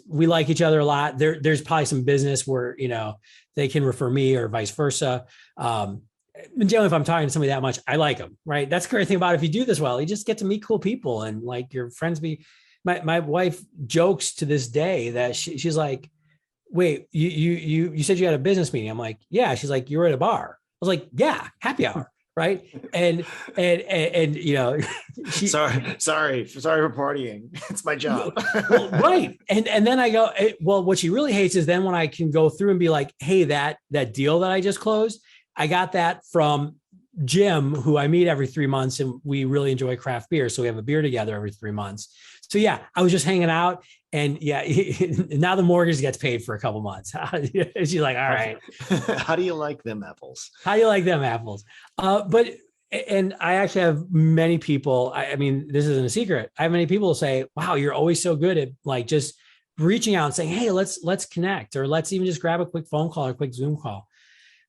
we like each other a lot. There's probably some business where, they can refer me or vice versa. Generally, if I'm talking to somebody that much, I like them, right? That's the great thing about it. If you do this well, you just get to meet cool people, and like your friends my wife jokes to this day that she's like, wait, you said you had a business meeting. I'm like, yeah. She's like, you were at a bar. I was like, yeah, happy hour. Right. And sorry for partying. It's my job. Well, right. And then I go, well, what she really hates is then when I can go through and be like, hey, that deal that I just closed, I got that from Jim, who I meet every 3 months, and we really enjoy craft beer. So we have a beer together every 3 months. So yeah, I was just hanging out, and yeah, now the mortgage gets paid for a couple months. She's like, all right. How do you like them apples? How do you like them apples? And I actually have many people, I mean, this isn't a secret. I have many people say, wow, you're always so good at like just reaching out and saying, hey, let's connect, or let's even just grab a quick phone call or a quick Zoom call.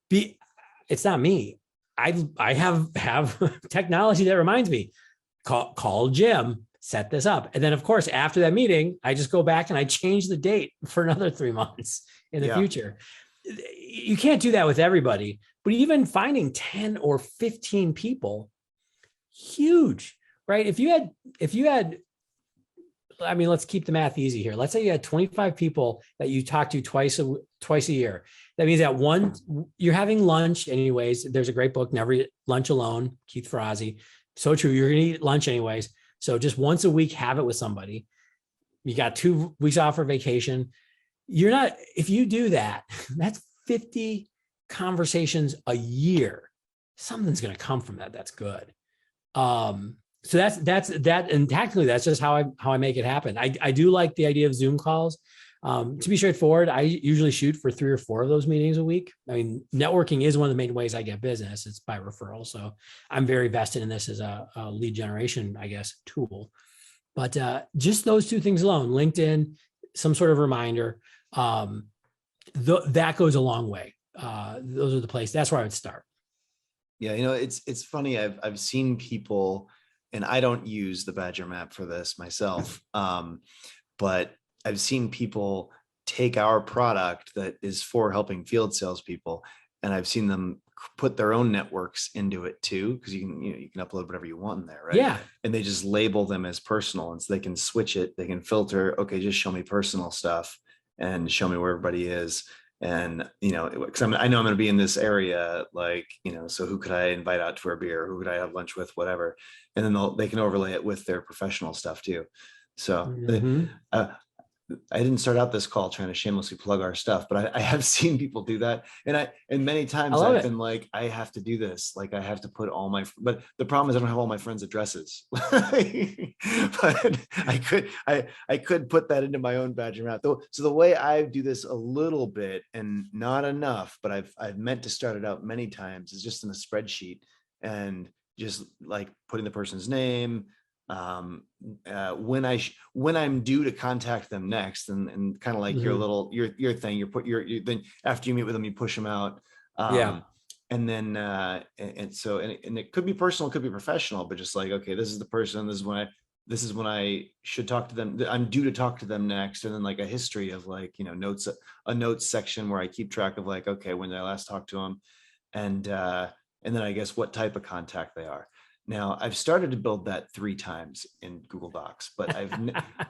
It's not me. I have technology that reminds me, call Jim, set this up. And then of course, after that meeting, I just go back and I change the date for another 3 months in the future. You can't do that with everybody, but even finding 10 or 15 people, huge, right? If you had, I mean, let's keep the math easy here. Let's say you had 25 people that you talk to twice a year. That means that you're having lunch anyways. There's a great book, Never Eat Lunch Alone, Keith Ferrazzi. So true. You're going to eat lunch anyways. So just once a week, have it with somebody. You got 2 weeks off for vacation. If you do that, that's 50 conversations a year. Something's going to come from that. That's good. So that's that. And tactically, that's just how I make it happen. I do like the idea of Zoom calls. To be straightforward, I usually shoot for 3 or 4 of those meetings a week. I mean, networking is one of the main ways I get business. It's by referral. So I'm very vested in this as a lead generation, I guess, tool. But just those 2 things alone, LinkedIn, some sort of reminder, that goes a long way. Those are the places. That's where I would start. Yeah, it's funny. I've seen people, and I don't use the Badger map for this myself, but I've seen people take our product that is for helping field salespeople, and I've seen them put their own networks into it too, because you can upload whatever you want in there, right? Yeah. And they just label them as personal, and so they can switch it. They can filter. Okay, just show me personal stuff and show me where everybody is. And, because I know I'm going to be in this area, like, so who could I invite out for a beer? Who could I have lunch with? Whatever. And then they can overlay it with their professional stuff too. So I didn't start out this call trying to shamelessly plug our stuff, but I have seen people do that. And many times I've been like, I have to do this. Like I have to put but the problem is I don't have all my friends' addresses, but I could put that into my own Badger map. So the way I do this a little bit, and not enough, but I've meant to start it out many times, is just in a spreadsheet and just like putting the person's name, when I'm due to contact them next, and kind of like your thing, then after you meet with them, you push them out. And then and it could be personal, it could be professional, but just like, okay, this is the person, this is when this is when I should talk to them. I'm due to talk to them next. And then like a history of like, notes, a notes section where I keep track of like, okay, when did I last talk to them? And then I guess what type of contact they are. Now I've started to build that 3 times in Google Docs, but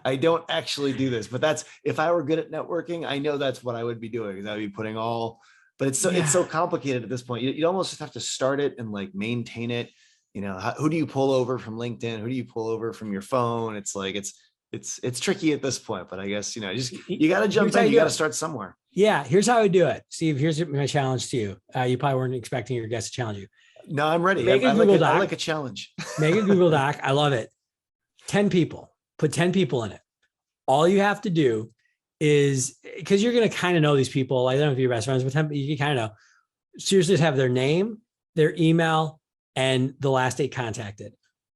I don't actually do this, but that's, if I were good at networking, I know that's what I would be doing. Is I'd be putting all, but it's so complicated at this point. You almost just have to start it and like maintain it. Who do you pull over from LinkedIn? Who do you pull over from your phone? It's like, it's tricky at this point, but I guess, you got to jump in, you got to start somewhere. Yeah. Here's how I do it. Steve, here's my challenge to you. You probably weren't expecting your guest to challenge you. No, I'm ready. Make a Google Doc. I like a challenge. Make a Google Doc. I love it. 10 people, put 10 people in it. All you have to do is, because you're going to kind of know these people. I don't know if you're best friends with them, but you kind of know. Seriously, just have their name, their email, and the last date contacted.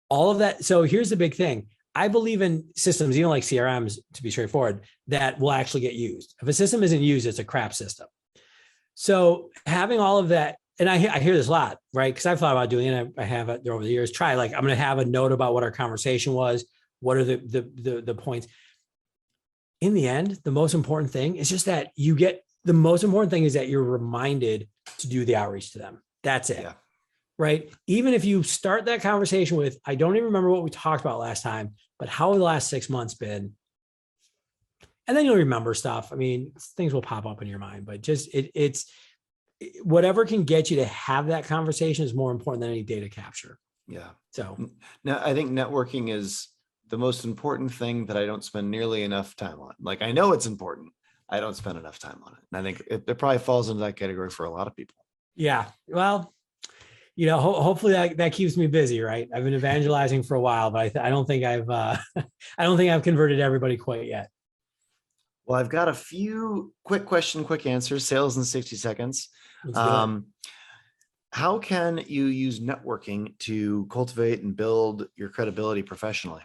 All of that. So here's the big thing. I believe in systems, even like CRMs, to be straightforward, that will actually get used. If a system isn't used, it's a crap system. So having all of that, and I hear this a lot, right? Because I've thought about doing it. I have it over the years. I'm going to have a note about what our conversation was. What are the points? In the end, the most important thing is just that the most important thing is that you're reminded to do the outreach to them. That's it. Yeah. Right. Even if you start that conversation with, I don't even remember what we talked about last time, but how have the last 6 months been? And then you'll remember stuff. I mean, things will pop up in your mind, but just it's whatever can get you to have that conversation is more important than any data capture. Yeah. So now I think networking is the most important thing that I don't spend nearly enough time on. Like, I know it's important. I don't spend enough time on it. And I think it probably falls into that category for a lot of people. Yeah. Well, hopefully that keeps me busy, right? I've been evangelizing for a while, but I don't think I've converted everybody quite yet. Well, I've got a few quick question, quick answers, sales in 60 seconds. How can you use networking to cultivate and build your credibility professionally?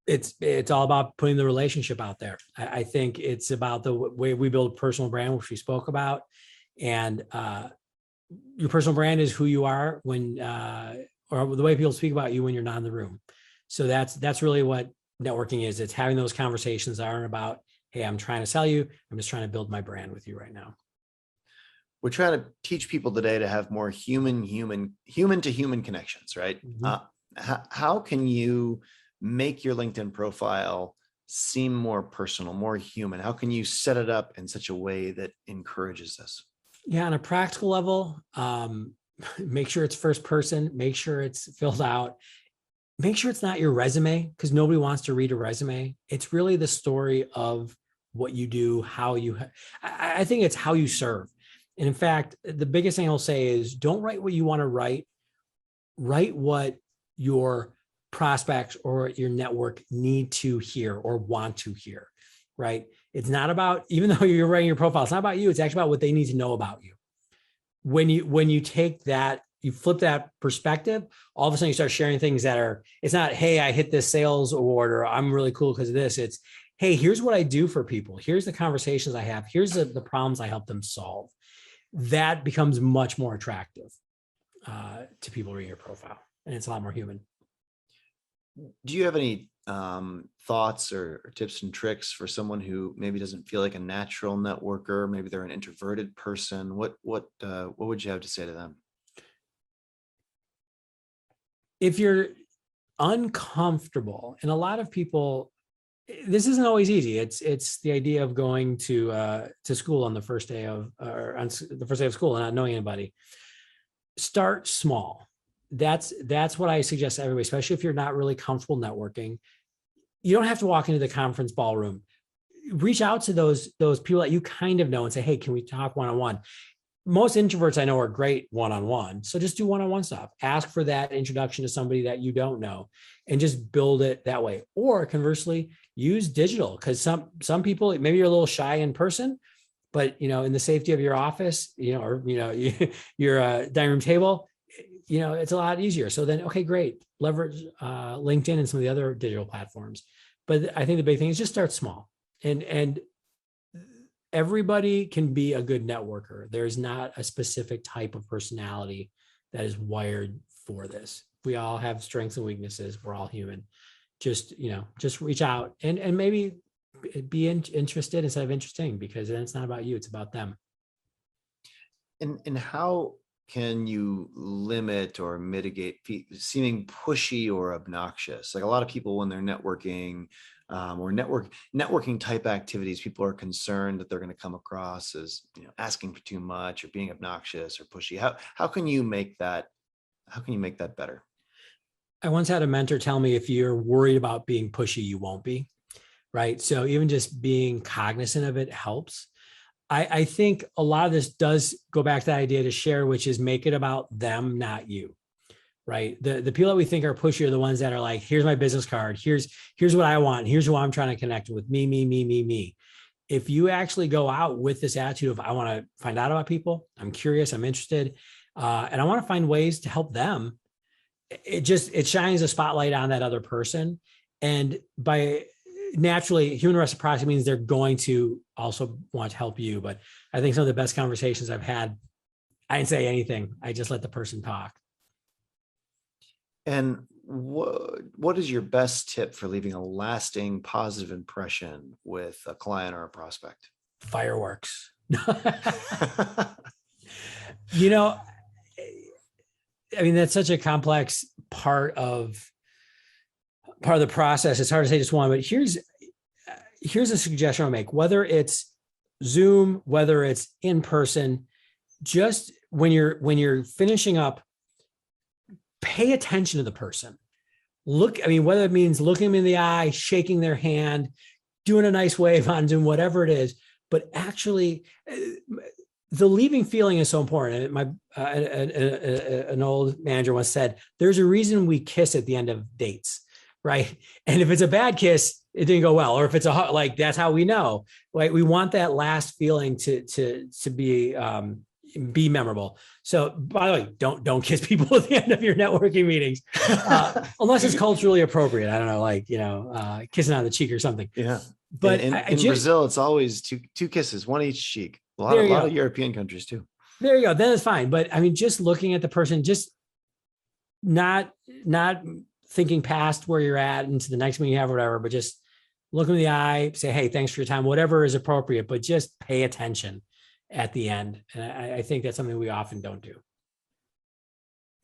It's all about putting the relationship out there. I think it's about the way we build personal brand, which we spoke about. And your personal brand is who you are when, or the way people speak about you when you're not in the room. So that's really what networking is. It's having those conversations that aren't about, hey, I'm trying to sell you. I'm just trying to build my brand with you right now. We're trying to teach people today to have more human to human connections, right? Mm-hmm. How can you make your LinkedIn profile seem more personal, more human? How can you set it up in such a way that encourages this? Yeah, on a practical level, make sure it's first person, make sure it's filled out, make sure it's not your resume, because nobody wants to read a resume. It's really the story of what you do, I think it's how you serve. And in fact, the biggest thing I'll say is don't write what you want to write what your prospects or your network need to hear or want to hear, right? It's not about, even though you're writing your profile, it's not about you. It's actually about what they need to know about you. When you take that, you flip that perspective, all of a sudden you start sharing things it's not, hey, I hit this sales award, or I'm really cool because of this. It's, hey, here's what I do for people. Here's the conversations I have. Here's the problems I help them solve. That becomes much more attractive to people reading your profile, and it's a lot more human. Do you have any thoughts or tips and tricks for someone who maybe doesn't feel like a natural networker? Maybe they're an introverted person. What would you have to say to them? If you're uncomfortable, and a lot of people, this isn't always easy. It's the idea of going to school on the first day of school and not knowing anybody. Start small. That's what I suggest to everybody, especially if you're not really comfortable networking. You don't have to walk into the conference ballroom. Reach out to those people that you kind of know and say, hey, can we talk one-on-one? Most introverts I know are great one-on-one. So just do one-on-one stuff. Ask for that introduction to somebody that you don't know and just build it that way. Or conversely, use digital, because some people, maybe you're a little shy in person, but in the safety of your office, or your dining room table, it's a lot easier. So then, okay, great. Leverage LinkedIn and some of the other digital platforms. But I think the big thing is just start small, and everybody can be a good networker. There's not a specific type of personality that is wired for this. We all have strengths and weaknesses. We're all human. just, just reach out and maybe be interested instead of interesting, because then it's not about you, it's about them. And how can you limit or mitigate seeming pushy or obnoxious? Like a lot of people when they're networking or networking type activities, people are concerned that they're going to come across as asking for too much or being obnoxious or pushy. How can you make that better? I once had a mentor tell me, if you're worried about being pushy, you won't be, right? So even just being cognizant of it helps. I think a lot of this does go back to the idea to share, which is make it about them, not you, right? The people that we think are pushy are the ones that are like, here's my business card. Here's what I want. Here's who I'm trying to connect with, me. If you actually go out with this attitude of, I want to find out about people, I'm curious, I'm interested, and I want to find ways to help them, it shines a spotlight on that other person. And by naturally, human reciprocity means they're going to also want to help you. But I think some of the best conversations I've had, I didn't say anything. I just let the person talk. And what is your best tip for leaving a lasting positive impression with a client or a prospect? Fireworks. you know, I mean, that's such a complex part of the process. It's hard to say just one, but here's a suggestion I'll make. Whether it's Zoom, whether it's in person, just when you're finishing up, pay attention to the person. Whether it means looking them in the eye, shaking their hand, doing a nice wave on Zoom, whatever it is, but actually the leaving feeling is so important. An old manager once said, there's a reason we kiss at the end of dates, right? And if it's a bad kiss, it didn't go well. Or if it's that's how we know, right? We want that last feeling to be memorable. So by the way, don't kiss people at the end of your networking meetings, unless it's culturally appropriate. I don't know, kissing on the cheek or something. Yeah. But in Brazil, it's always two kisses, one each cheek. A lot of European countries too. There you go. Then it's fine. But just looking at the person, just not thinking past where you're at into the next meeting you have or whatever, but just look in the eye, say, hey, thanks for your time, whatever is appropriate, but just pay attention at the end. And I think that's something we often don't do.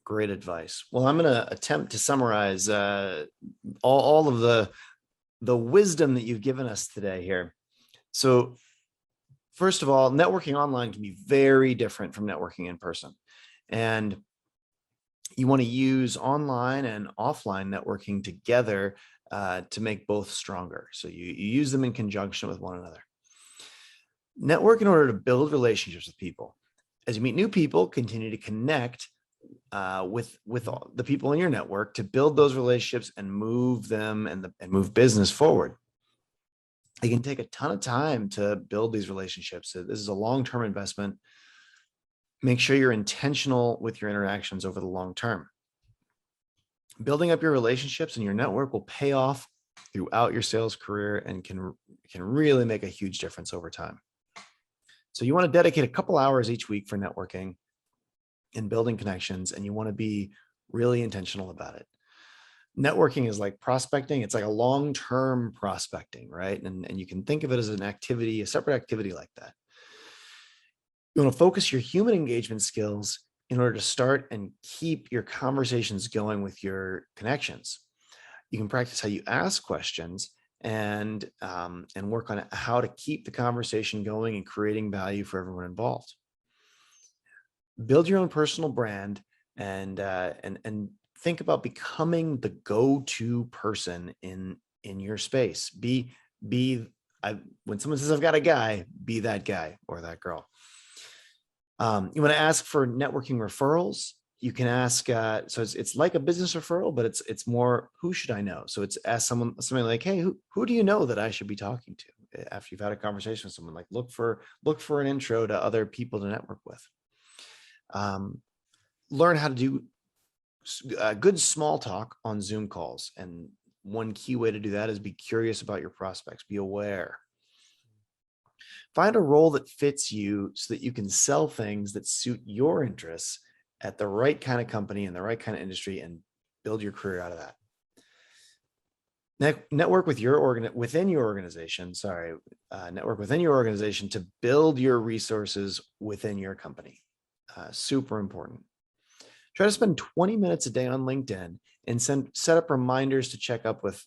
Great advice. Well, I'm going to attempt to summarize all of the wisdom that you've given us today here. So first of all, networking online can be very different from networking in person. And you want to use online and offline networking together to make both stronger. So you use them in conjunction with one another. Network in order to build relationships with people. As you meet new people, continue to connect with all the people in your network to build those relationships and move them and move business forward. It can take a ton of time to build these relationships. So this is a long-term investment. Make sure you're intentional with your interactions over the long term. Building up your relationships and your network will pay off throughout your sales career and can really make a huge difference over time. So you want to dedicate a couple hours each week for networking and building connections, and you want to be really intentional about it. Networking is like prospecting. It's like a long-term prospecting, right? And you can think of it as an activity, a separate activity like that. You want to focus your human engagement skills in order to start and keep your conversations going with your connections. You can practice how you ask questions and work on how to keep the conversation going and creating value for everyone involved. Build your own personal brand and think about becoming the go-to person in your space. When someone says I've got a guy, be that guy or that girl. You want to ask for networking referrals. You can ask, so it's like a business referral, but it's more, who should I know? So it's ask somebody like, hey, who do you know that I should be talking to? After you've had a conversation with someone, like look for an intro to other people to network with. Learn how to do good small talk on Zoom calls. And one key way to do that is be curious about your prospects, be aware. Find a role that fits you so that you can sell things that suit your interests at the right kind of company and the right kind of industry and build your career out of that. Network with your within your organization. Network within your organization to build your resources within your company. Super important. Try to spend 20 minutes a day on LinkedIn and set up reminders to check up with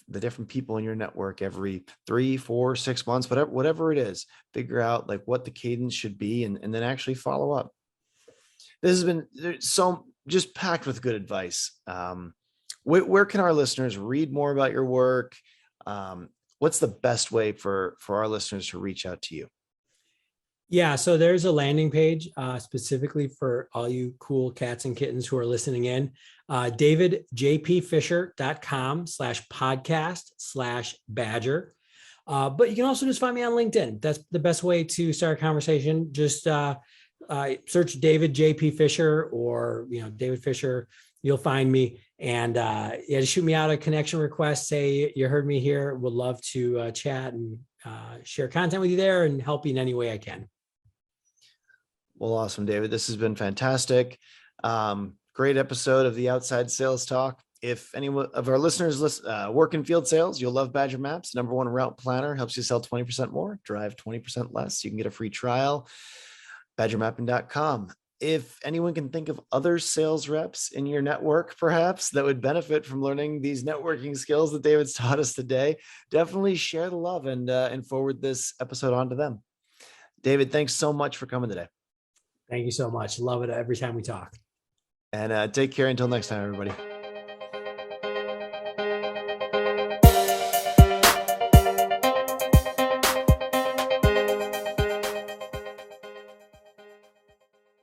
the different people in your network every 3, 4, 6 months, whatever it is. Figure out like what the cadence should be, and then actually follow up. This has been so just packed with good advice. Where can our listeners read more about your work? What's the best way for our listeners to reach out to you? Yeah, so there's a landing page specifically for all you cool cats and kittens who are listening in. davidjpfisher.com/podcast/badger. But you can also just find me on LinkedIn. That's the best way to start a conversation. Just search David J.P. Fisher or David Fisher. You'll find me. And yeah, just shoot me out a connection request. Say you heard me here. Would love to chat and share content with you there and help you in any way I can. Well, awesome, David. This has been fantastic. Great episode of the Outside Sales Talk. If any of our listeners work in field sales, you'll love Badger Maps. #1 route planner, helps you sell 20% more, drive 20% less. You can get a free trial, badgermapping.com. If anyone can think of other sales reps in your network, perhaps that would benefit from learning these networking skills that David's taught us today, definitely share the love and forward this episode on to them. David, thanks so much for coming today. Thank you so much. Love it every time we talk. And take care until next time, everybody.